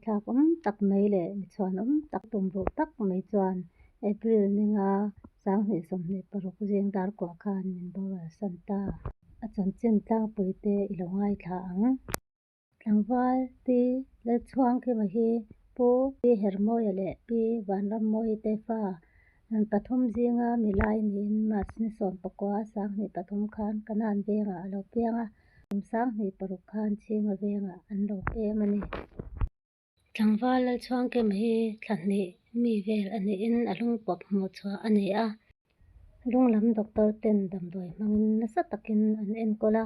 thak tak mai le mi chuan tak tum ro tak mai chuan April ninga sang ni som ni paruk jeng dar kwa khan min bawal santa a chan chen tlang puite ilongai tha ang tlangwal ti le chuang ke ma hi pu pi hermoi le pi vanram moi te fa an pathum jinga milai nin mas ni som pakwa sang ni pathum khan kanan venga alo pianga sang ni paruk khan chinga venga an lo emani tlangwal le chuang ke ma hi thlanni mi vel ani in alung pop mo chwa ani a lunglam doctor ten damdoi mangin nasa takin an en kola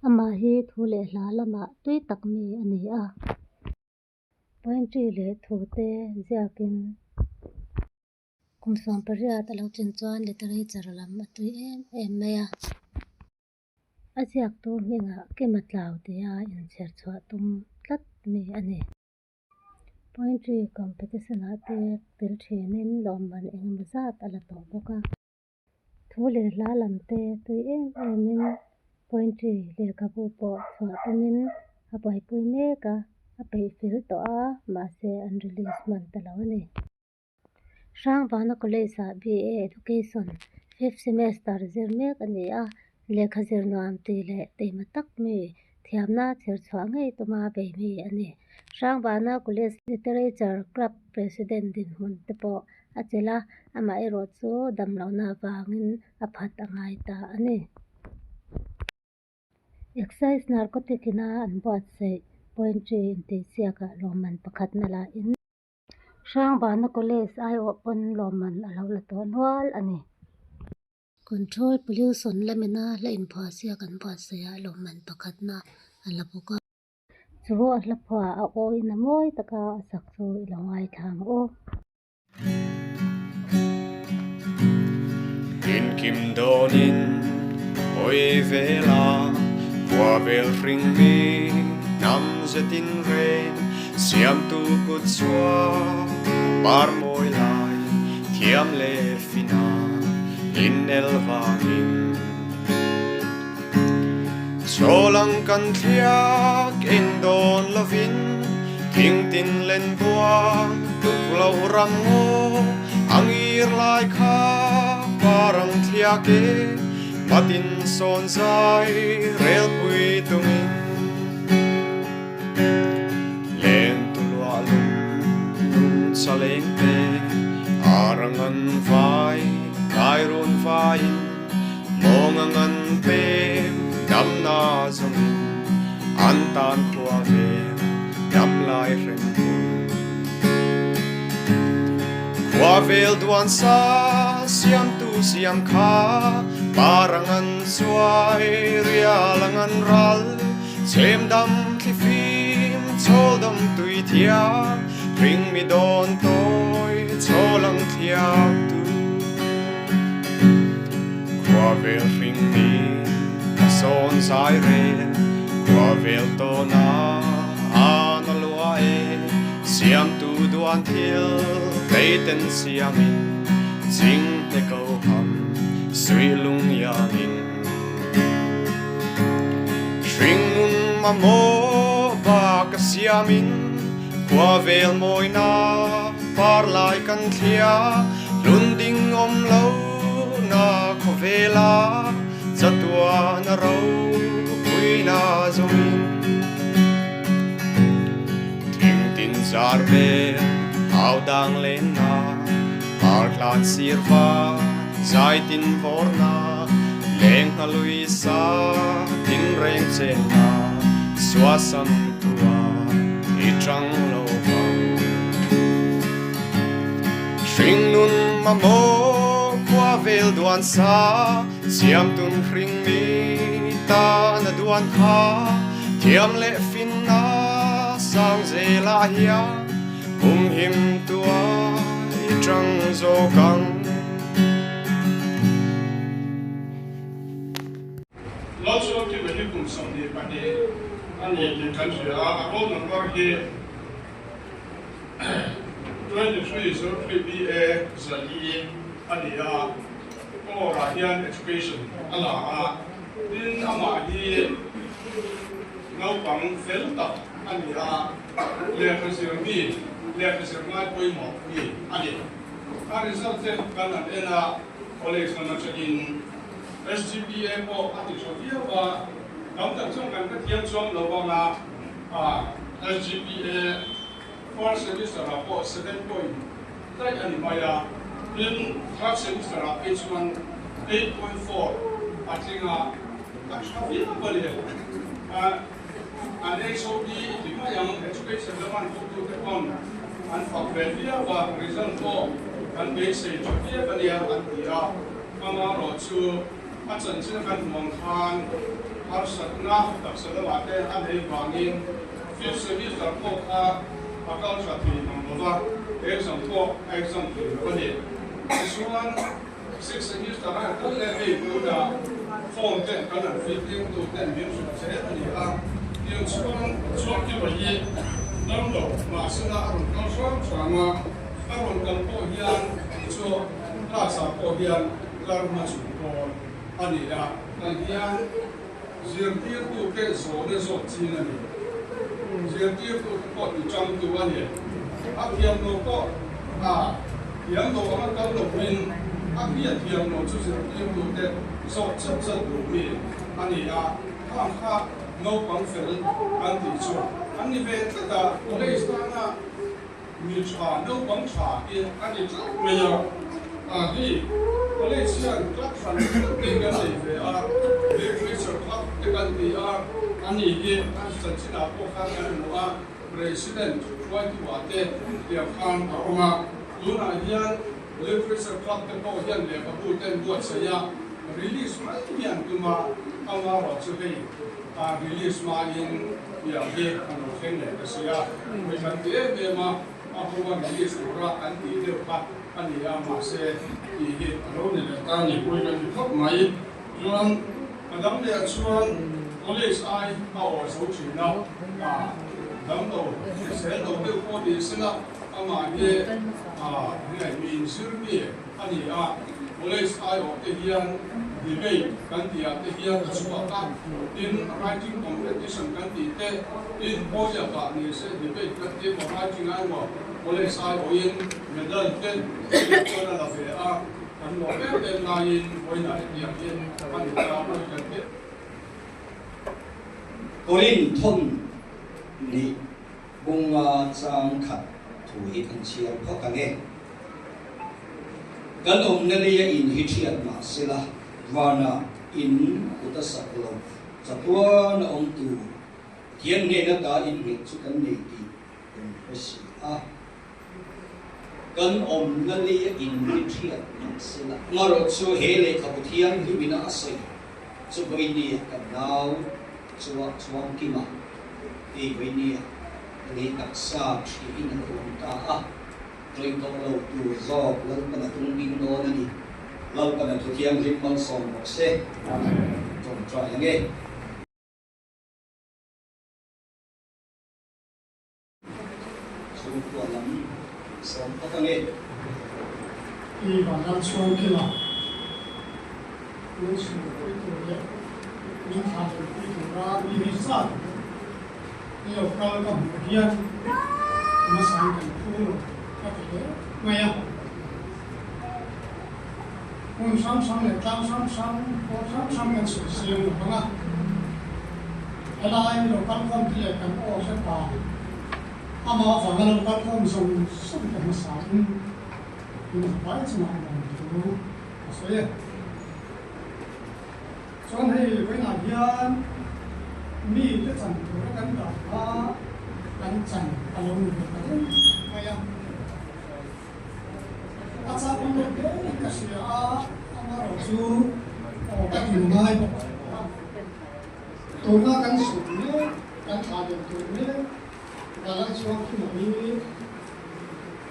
ama hi thule hla lama tui tak mi ani a pointry le thute ziakin kumsom pariat alo chen chuan literature lam atui em maya aziak tu minga kematlaw tia in cher chwa tum tlat mi ani pointry competition ate til thinin lomban engmazat ala to boka thule hla lamte tui emin pointry le kapu po chwa tumin apai pui meka apai fil to a ma se an release man talawani Rang Bana College BA Education 5th semester zirmek ani a lekha zirnuam ti le teimatak mi thiamna thir chwa ngei tuma be mi ani Rang Bana College Literature Club President din hun tepo achela ama ero chu damlona wangin aphat angai ta ani exercise narcotic ina an buat se pointry inte siaka loman pakhat nala in Rang Bana College ai open loman alo la to nual ani control pollution lamina la in phasia kan buat se ya loman pakhat na ala boka chu ala phwa a oi na moi taka sak chu ilongai thang o in kim donin oi vela qua vel ring mi nam zetin ren siam tu kut chua par moi lai thiam le fina in elvangin cholang kan thiak in don lovin thing tin len buang tuk lo ram ngo angir lai kha parang thiake matin son sai rel pui tungin len tulwa lung saleng te arangan vai kairun vai mongangan pe dam na zongin antan khwa ve dam lai ren khwa vel duan sa siam tu siam kha parangan suai rialangan ral chem dam klifim chodam tui thia ring mi don toi cholang thia tu khwa vel ring mi son sai re khwa vel to na analua e siam tu duan thil teiten siamin jing te ko ham sui lung yangin shring nun mamo ba ka siamin khwa vel moi na par lai kan thia lunding om lo na khovela zatwa na ro pui na zomin ting tin zar be au dang len na par klan sirva zai tin vorna leng halui sa tin reng chen na swasam tua i chang lo shring nun mamo kwa vel duan sa siam tun hring mi ta na duan kha thiam le fin na sang zela hia him tua i chang zo kang lots of the medical someday but they and the country are all number here 23 so BA Zali Adia or Indian education Allah din ama hi no pang fel ta Adia เรียกเสียงมีเรียกเสียงง่ายไปหมดมีอันนี้ถ้าเรื่องเจ็บกันนั่นเองนะคอลเลกชันนั้นจะอิน SGPA ก็อันที่ชอบเยอะว่าเราจะช่วยกันก็เทียมช่วงเราบอกนะSGPA first semester เราก็7 point ได้อันนี้มาอย่างเป็น third semester เรา H1 8.4อาจจะง่ายชอบเยอะกว่าเลยอันนี้ชอบดีที่มาอย่าง education แล้วมันพูดถึงคนอันฝักเรียนว่า result ก็อันเบสิกชอบเยอะกันเนี่ยอันที่เราอามาเราชูอาจารย์ที่กันมองทางอาศัยนักตักสละวัดเดินอันนี้บางทีfifth semester ก็อาการชัดที่มันบอกว่า exam ก็ exam ที่วันนี้ส่วน sixth semester นั้นก็เลยให้ดูนะform 10กันนั้น 15 to 10มีสุดเสียอันนี้ยังส่วนที่ว่ายี่นั่นเรามาสิ่งนั้นเราส่วนมาอารมณ์กันพอเฮียนส่วนรักษาพอเฮียนการมาสุขภาพอันนี้นะนั่นเฮียนเสียงที่ตัวแก่โซ่เนี่ยโซ่จีนนี่เสียงที่ตัวก็ที่จำตัวเนี่ยอาเทียมโนก็เทียมโนมันก็หลบมินอาเทียมโนจุดเสียงที่ตัวแก่โซ่ชัดหลบมินอันนี้ข้างข้าโนบังเฟลอันที่ชัวอันนี้เป็นแต่คนที่สร้างมีชาโนบังชาเองอันนี้ไม่ยากที่คนที่เชื่อคลับฟันที่กันเลยเรียกวิชาคลับที่กันที่อันนี้ที่อันสัจจินาพวกข้างกันหนูpresident ช่วยที่ว่าเด็กเดียวกันออกมาดูนะเฮียนเรียกวิชาคลับที่เขาเฮียนเรียกพูดเต็มด้วยเสีย release มาที่ยันตัวมาเอามาเราจะให้release มาอินอย่างเด็กอันนั้นเองเลยเสียไม่กันเดียวเดียวมาเอาตัว release ตัวละอันที่เดียวกันอันนี้มาเสียที่เห็นเราเนี่ยการนี้คุยกันอยู่ครับไหมส่วนอันนั้นเนี่ยส่วน college เอาสูงสุดนะดังนั้นเสียตัวเดียวพอดีสินะอามาเนี่ยเนี่ยมีสิ่งนี้อันนี้college เอาที่เฮียนdebate กันที่ที่เฮียนสุขภาพ in writing competition กันที่เต in โบยากันนี่เสีย debate กันที่ writing เอาcollege เอาอิน medal เต้นตัวนั้นละเสียอันนู้นเป็นนายวันไหนอย่างนี้อันนี้เราไม่กันเต้ตัวนี้ทนนี่บุงจังขัดถูกทันเชียร์เพราะกันเองกันอมนั่นเลยอินฮิเชียร์มาเสียละวานาอินอุตสักลมสัตว์นั่นอมตูเทียนเนี่ยนักการอินเหตุสุกันเนี่ยดีเป็นภาษากันอมนั่นเลยอินฮิเชียร์มาเสียละมารถสู้เฮเลขับเทียนที่มีน่าสวยสุกวินีกันดาวsuam kima di vinia ni taksa chi in rum ta troi to lo tu zo lo kana tung ding no na ni lo kana tu thiam rim mang som mo se tom try nge su ko lam som pa ka nge i ba lam suam kima ni su ko tu ya ni tha tu tu ra ni sa ni lo ka ka hian ma sang kan pu ka te ma ya un sam le tang sam ko sam kan su siu ba nga ala ai lo kan kon ti kan o sa ta ama fa ga lo kan kon som kan ma sa ni ba chi ma tu so ya cho nên với nhà viên mi cái chẳng có cái gắn chẳng ở lòng người ta hay à sao cũng được cái gì mà rồi chú cái gì mai tôi nó gắn sụn nhé gắn thà được tôi nhé và gắn xuống khi mà mi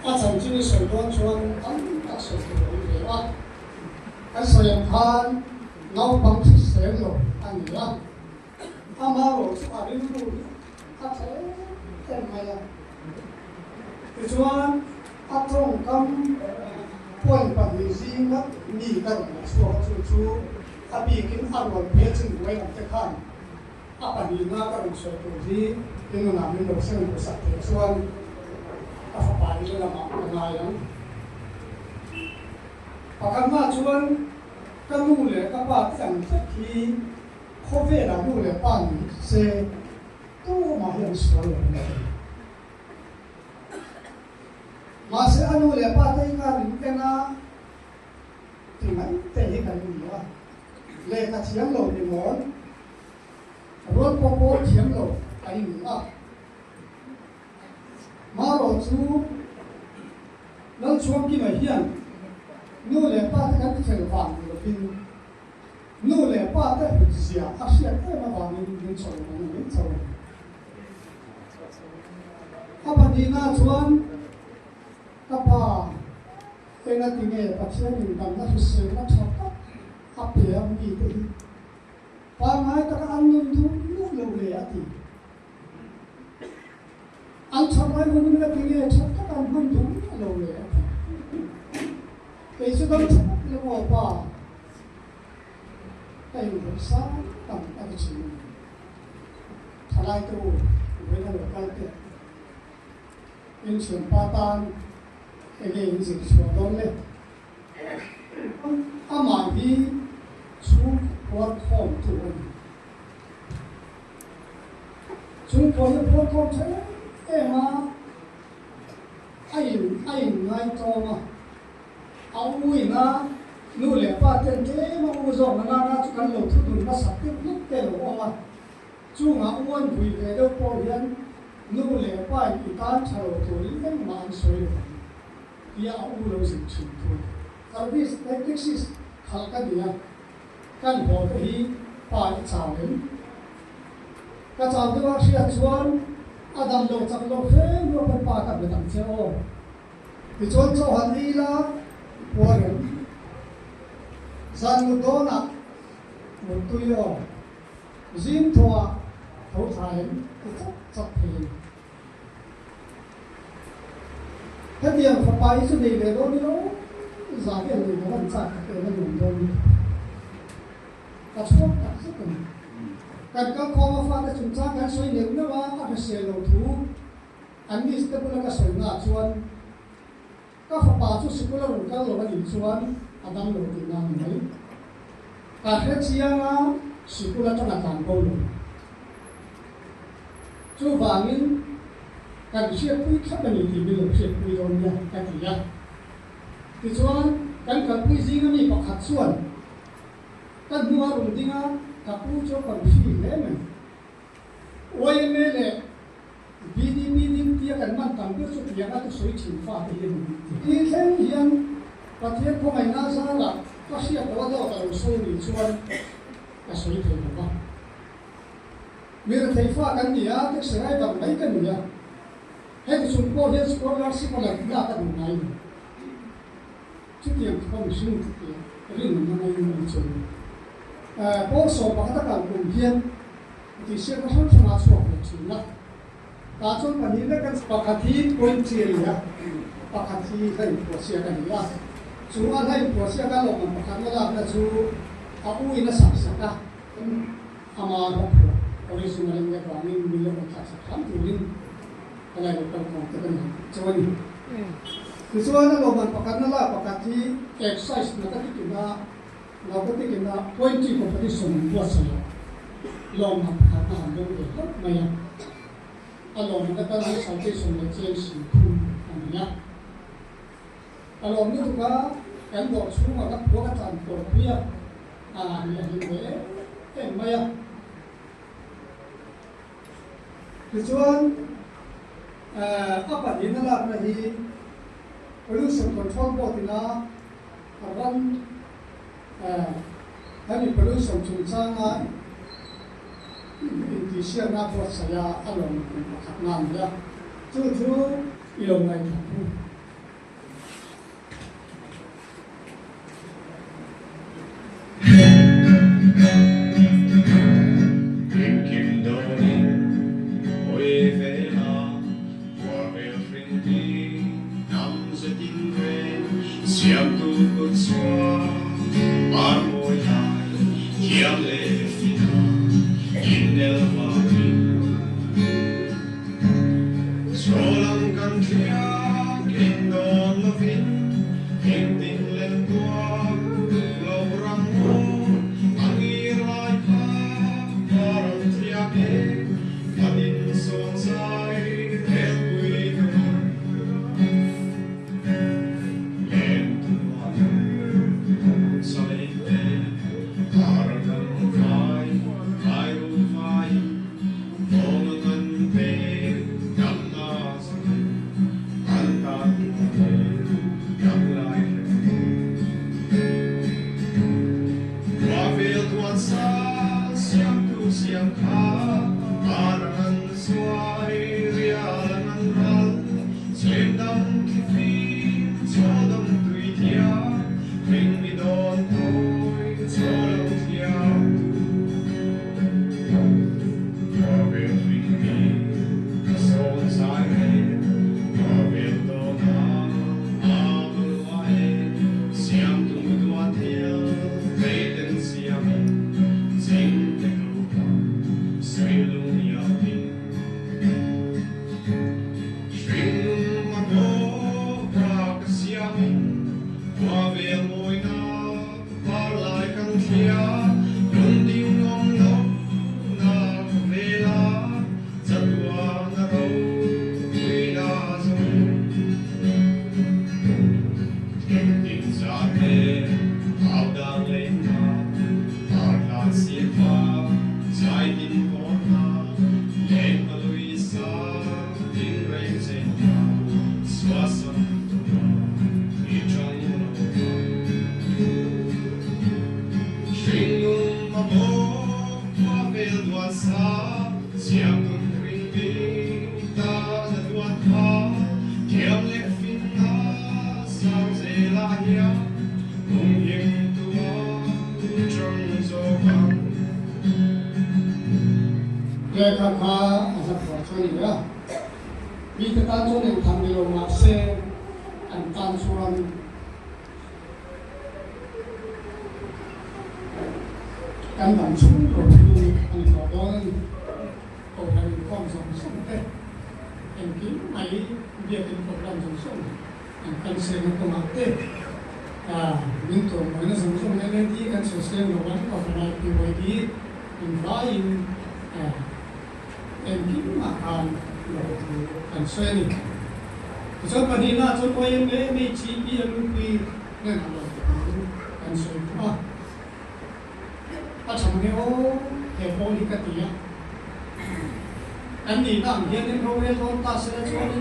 chẳng chỉ sợi đón xuống tắm các sợi đón vậy cái sợi than nó bằng chiếc xe rồi anh nhỉ ama rồi chụp ảnh luôn các thế em mày à cái chuan áp trong cam point bằng gì gì đó đi đâu mà xua chú bị cái ăn rồi biết chừng quay làm cái khăn apa di mana kan suatu di ini namin dosen besar kesuan apa ini nama penayang karena cuman kamu le apa yang terki COVID lalu le pan se tu mahal sekali masih anu le pakai kan kena tinggal teh kan dia le kacang lo di mon rốt popo chiếm lo ai nữa mà lo chú nó xuống kia mà hiền nô lệ ba cái phải vàng rồi pin nô lệ ba cái phải gì à sẽ cái mà vàng mình chọn mình chọn apa di na chuan apa cái na tiếng nghe bắt sẽ mình làm nó sẽ nó chọn apa yang gitu Pangai tak anun tu lu le ati. Ang chamai mun na tinge chakka anun tu lu le ati. Kaisu dam lu wa pa. Kai lu sa tam ati chi. Thalai tu we na lo kal te. In chen pa tan ege in zi chwa don le. Amai bi chu what home to one. Chúng tôi sẽ phối hợp thế em mà anh ngay cho mà áo mui na nu lệ ba tên thế mà u dọn na chú cần lẩu thứ đun nó sắp tiếp lúc cái lẩu mà chú ngã uốn vui về đâu bỏ hiền nu lệ ba thì ta chờ tuổi nên mà anh soi thì áo u lẩu dịch chuyển thôi. Service taxis khá cái gì à kan bỏ cái bài chào đến cái chào thứ ba sẽ chuan Adam lo chắc lo phê lo phần ba cái tầm treo thì chuan cho hắn đi là qua đến gian một đó nè một tuổi rồi zin thua thấu thái thì chắc thì hết tiền phải bài số này về đó đi đó giá tiền thì nó vẫn chắc cái nó dùng thôi các số các số cần các kho pha để chúng ta cần soi nếu nó mà các xe lầu thú anh đi sẽ bula các soi ngã chuan các pha chút sự bula rồi các lầu đi chuan anh đang lầu đi ngang này các hết chia ngã sự bula cho là càng câu rồi chú vàng cần chia quý khắp bên thì bây giờ chia quý rồi nha cái gì á thì chuan cần quý gì nó đi bọc hạt xuân các mua rụng đi ngã các phụ cho còn phi lẽ mình ôi mẹ lẽ bidi tia cần mang tầm biết chút việc các suy chỉnh pha thì đi thêm hiền và thiết có ngày na ra là có sự đó đó là số đi chuan cái suy thì nó mình thấy pha cái gì á cái sự hay bằng mấy cái gì á hay thì chúng tôi hiện scholarship là đã cái đường này chút tiền không sinh thì riêng mình này mình chọn bố số bằng tất cả cùng hiền thì sẽ có số mà số của chúng ta ta chọn cái này cái bậc thang point chia ra bậc thang hay của xe cái này là chúng ta hay của xe cái lồng bậc thang là chú aku ini saksa ama original yang kami bilang saksa kan turin kalau kita mengatakan cuman Kecuali kalau pakai nala pakai exercise nanti kita pointi competition buat saya. Long apa handong itu, maya. Kalau kita kan sampai sampai change pun, namanya. Kalau ni juga kan buat semua kan buat campur dia, yang ini, maya. Kecuali apa dia nala lagi pollution control board ina aran hani pollution chungchanga indisia na board saya along khatnan ya chu ilong ngai thapu Siam tu kot sua marmolai, chiam le fina, in el đoàn xa xiêm tu xiêm khá ngân xoay ria ngân rắn trên đâm phi cho đâm tùy theo mình bị đòn thôi cho lâu theo cho việc mình đi sâu dài cho việc đâu nào xiêm tu đoàn theo về đến xiêm chính để cầu khẩn suy luôn nhau đi Shring ma go pra xiêm qua về môi na par lại căng khía luôn tiếng ngom nó na về la giật qua na râu quy na dung tình xa thế áo đang lên na par lại xiết pha trái tim con na lên mà lùi xa tiếng rèm rèm na xóa sân đi trong Shring nun ma mo qua về đoàn xa xiêm tuần ring đi ta là đoàn pha kiam lệ phin na sao dễ la hia cùng hiền tua trong gió vang เรียกข้าอาจจะขอช่วยเหลือมีแต่การช่วยหนึ่งทำในโรงงานเซอันการส่วนการทำชุ่มกรดดูอันขอโดนโอ้ยความสมสมเด็จเอ็นกินไม่เบียดเป็นความสมสมอันการเซนก็มาเตะมินตัวมันสมสมในเรื่องที่การเซนโรงงานก็ขนาดที่ไว้ดีอินฟลายอินem kính mà hàn là cần xoay đi cho bà đi na cho coi em bé mi chỉ bi em quy nên là cần xoay quá chẳng nghe ô hệ phố đi cái gì anh đi làm hiện em đâu em đâu ta sẽ cho đi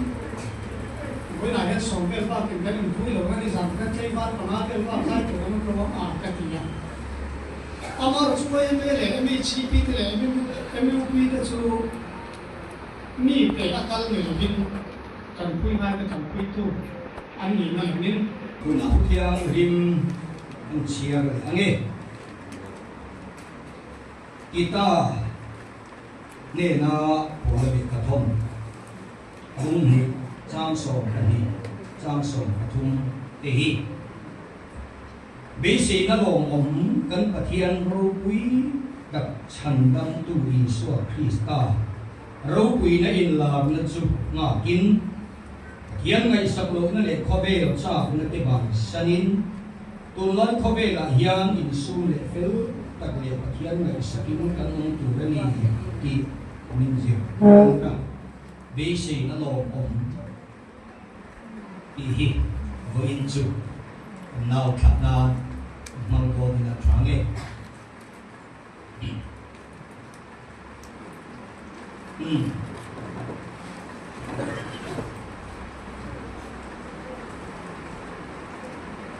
với lại hết sống cái ba cái mình vui rồi anh đi làm cái chơi ba còn ăn cái ba sai của nó không cái gì আমারช่วยไม่เลยไม่ชี้ปีเลยไม่คุยกับชูมีแต่ละกันเลยบินกันคุยมาก็กันคุยทุกอันนี้นั่นนี่ คุณอาเทียงริมอันเชียร์อันนี้กีตาร์เนี่ยนะผมเป็นกระทงทุ่งหิจางสองกันนี้จางสองกระทุ่งเตหีเบสิกนั่นลงผมกันปะเทียนรูปุยกับฉันดำตุอินสวคริสตารูปุยนั่นอินลาบนั่นจุงากินเทียนไงสักโลนั่นเลยข้อเบลจ้านั่นเตบังสนินตัวนั้นข้อเบลละยางอินสูเลเฟลตักเลียปะเทียนไงสักกินกันนั่งตัวนี้ที่มินเจียเบสิกนั่นลงผมที่ฮิโวอินจุนาวขับนามังกรนี่นะทางเอง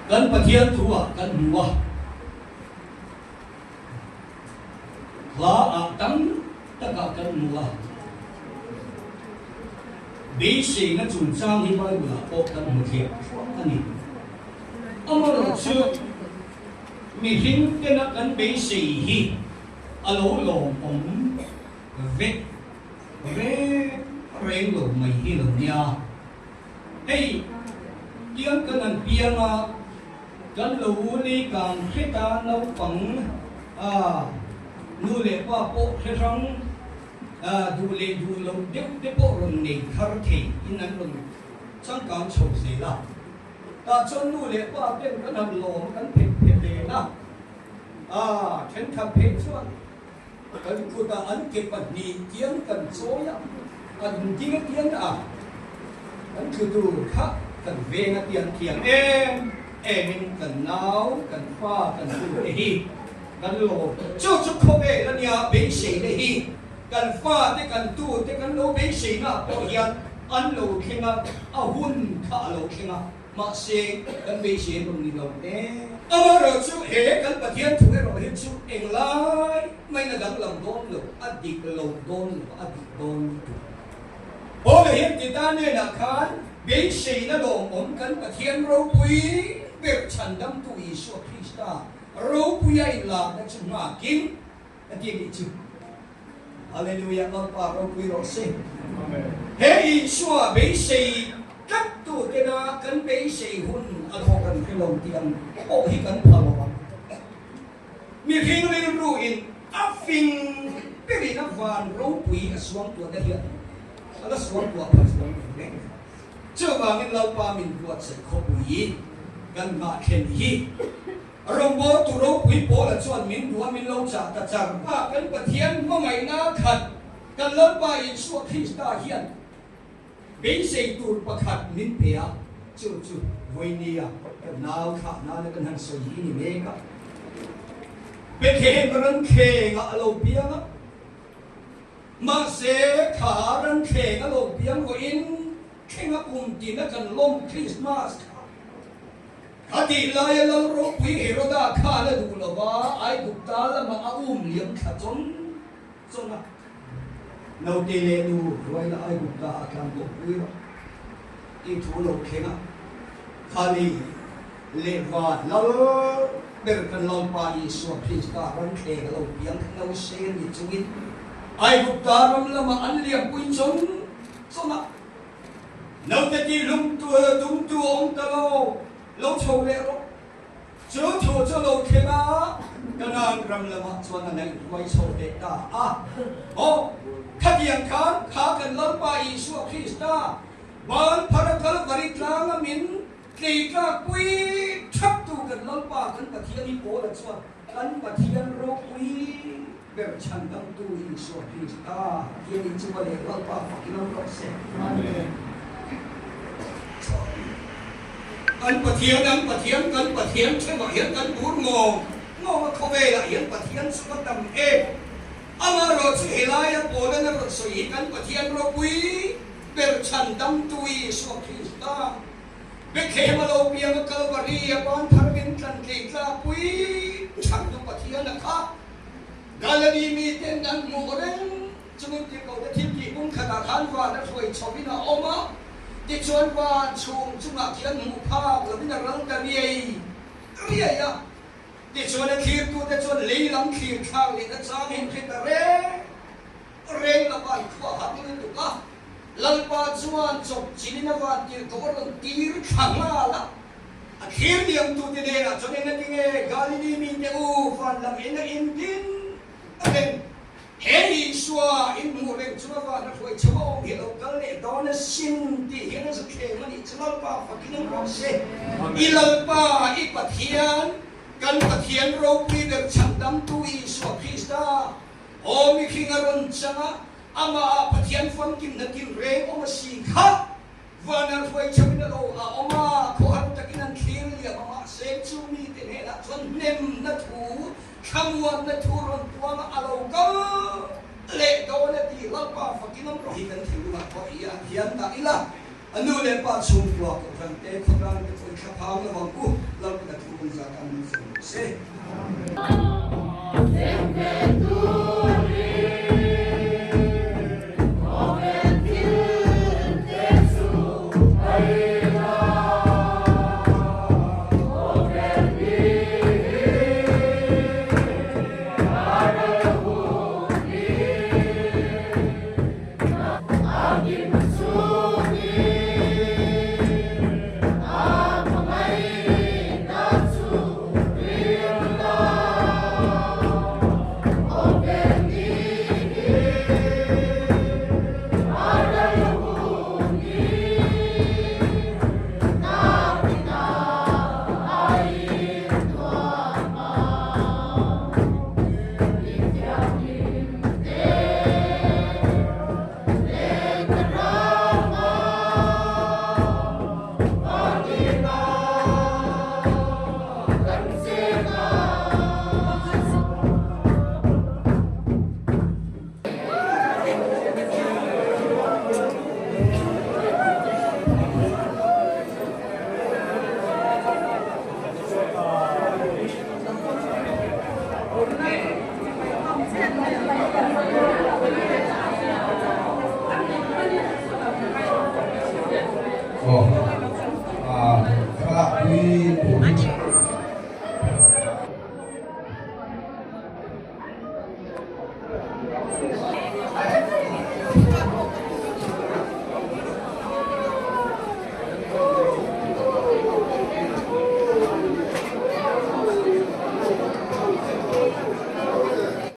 กันปะเทียนตัวกันหัวลาอัตังตะกะกันหัวบีสิงห์จุนจางที่ไปบุลาโอกันหัวเทียอันนี้อามาเราเชื่อมีหินเป็นกันบีสิงห์อโลลงผมเวเรงลงไม่หินลงเนี่ยเฮ้ยเกี่ยงกันนั่นเปียงอ่ะกันรู้ลีการคิดการเราฝังนู่นเลยว่าโป๊ะเชื่องดูเลยดูลงเด็กเด็กโป๊ะลงในคาร์เทอินนั้นลงช่างการโชว์เสียละแต่จนนู่นเลยว่าเป็นกันนั่นลงกันเพ่เพ่เลยนะฉันทำเพ่ส่วนกันกูตาอันเก็บปันนี้เกี่ยงกันโซ่ยอันจริงเกี่ยงอันคือดูค่ะกันเวงเตียงเทียงมินกันหนาวกันฟ้ากันดูเลยกันโลเจ้าชุกเขาเองแล้วเนี่ยเบสิกเลยกันฟ้าแต่กันดูแต่กันโลเบสิกนะพอยันอันโลขึ้นมาเอาหุ่นข้าโลขึ้นมามาเสกกันเบสิกตรงนี้เราเอามาเราชุกเหกันปะเทียนถูกเราเห็นชุกเองแล้ว ไม่น่าดังลำต้นหรอกอดีตลำต้นหรอกอดีตต้นพอเห็นติดตาเนี่ยนะครับเบสีน่าลงอมกันประเทียนเราปุยเบิกฉันดำตุยสวดคริสตาเราปุยไอ้หลักนั่นจึงมากินอดีตนี้จึงฮาเลลูยาเราปาเราปุยเราเซ่เฮ้ยชัวเบสีจับตัวเดน่ากันเบสีหุ่นอันหอกันขึ้นลงเตียงโอ้ที่กันพาลงมีเพียงเรื่องรู้อินอัฟฟิงเป็นนักวันเราปุยสวงตัวเดียวแล้วสวงตัวมันสวงตัวเองเจ้าบางเงินเราปามินบวชเสร็จขบุยกันมาเข็นฮีเราบอกตัวเราปุยโปละชวนมินหัวมินเราจากตะจังว่ากันปะเทียนเมื่อไม่น่าขัดกันเลิกไปสวดคริสต์เฮียนเป็นเศษตูประคัดมินเปียจู่ๆวันนี้กันนาวขาหน้าแล้วกันหันสวยนี่เมฆเป็นเข่งรันเข่งอะเราเปียงมาเสขารันเข่งอะเราเปียงก็อินเข่งอะตีนักันล้มคริสต์มาสคดีลายเรารบวิเหรดาข้าและดูละว่าไอ้กุตาละมาเลี้ยงขจรจนนะเราเตเลดูรวยละไอ้กุตาการบุกวิโรที่ถูเราเข่งอะขาลีเลวาเราเดินกันลงไปสวดคริสต์รันเข่งเราเปียงเราเสียนิจุกินไอ้กุตารำละมาเลี้ยงกุญชนจนนะเราจะที่ลุงตัวองตะโลเราโชว์เลยเราเจ้าเราเข่งอะกันนั่งรำละมาชวนนั่นไว้โชว์เด็กโอ้ข้าเดียงข้ากันลงไปสวดคริสต์บ้านพระกลบริกลางมินตีกาปุยทับตูกันลงไปกันปะเทียนอีโปละชวนกันปะเทียนโรปุยเบิกฉันดำตุยสวดคริสต์เทียนอิจุบะเลลงไปฟังน้ำร้อนเสกกันปะเทียนกันปะเทียนใช่ไหมเห็นกันบูดงอเขาเวลาเห็นปะเทียนสุดดำอามาโรสุเฮลายโปเลนรสวยกันปะเทียนโรปุยเบิกฉันดำตุยสวดคริสต์เบคเขมาโลเปียมกลบรียบานทาร์เกนกันเกลาปุยฉันดูปะเทียนนะครับกาลดีมีเต็นดันโมเรนจงที่เขาได้ทิพย์บุญขนาดขันว่านักสวยชอบินาอมาที่ชวนว่าชุมจุนักเทียนมุภาพบินารังกันเรียยะที่ชวนขีดตัวที่ชวนลีลังขีดข้าวลีนักสามีขีดเร่งละไปขวาหักนี่ตุกะลัลปาจวนจบจีนวันที่ตัวเราตีรขังมาละขีดเดียมตัวที่เดียร์จนนั่นที่เงี้ยกาลินีมีเตอูฟันลำอินดินเป็นเฮลิชัวอินมูเรงชัวว่านักวยชัวเดียวกันเลยตอนสินที่เห็นสักแค่มันอีชัวป้าฟักกินน้ำเสอีลัลป้าอีปะเทียนกันปะเทียนโรปีเดอร์ฉันดำตุยสวดคริสต์โอ้มีขิงอรุณจังอามาปะเทียนฟังกินนักกินเร่อมาสีข้าวันนั้นช่วยชวินโลอามาขอให้ตะกินนันเคียนเลียมาเซจูมีเตเนละจนเนมนัทูคำวันนัทูรอนตัวมาอาโลก็เละโดนตีลับป้าฟังกินน้ำร้อนกันถือมาพออีอันเทียนตาอีละอันนู้นเลยป้าชูปลอกกันเตะพลังกันคนขับพาวแล้วบอกกูเราจะถูกจากกันเซ่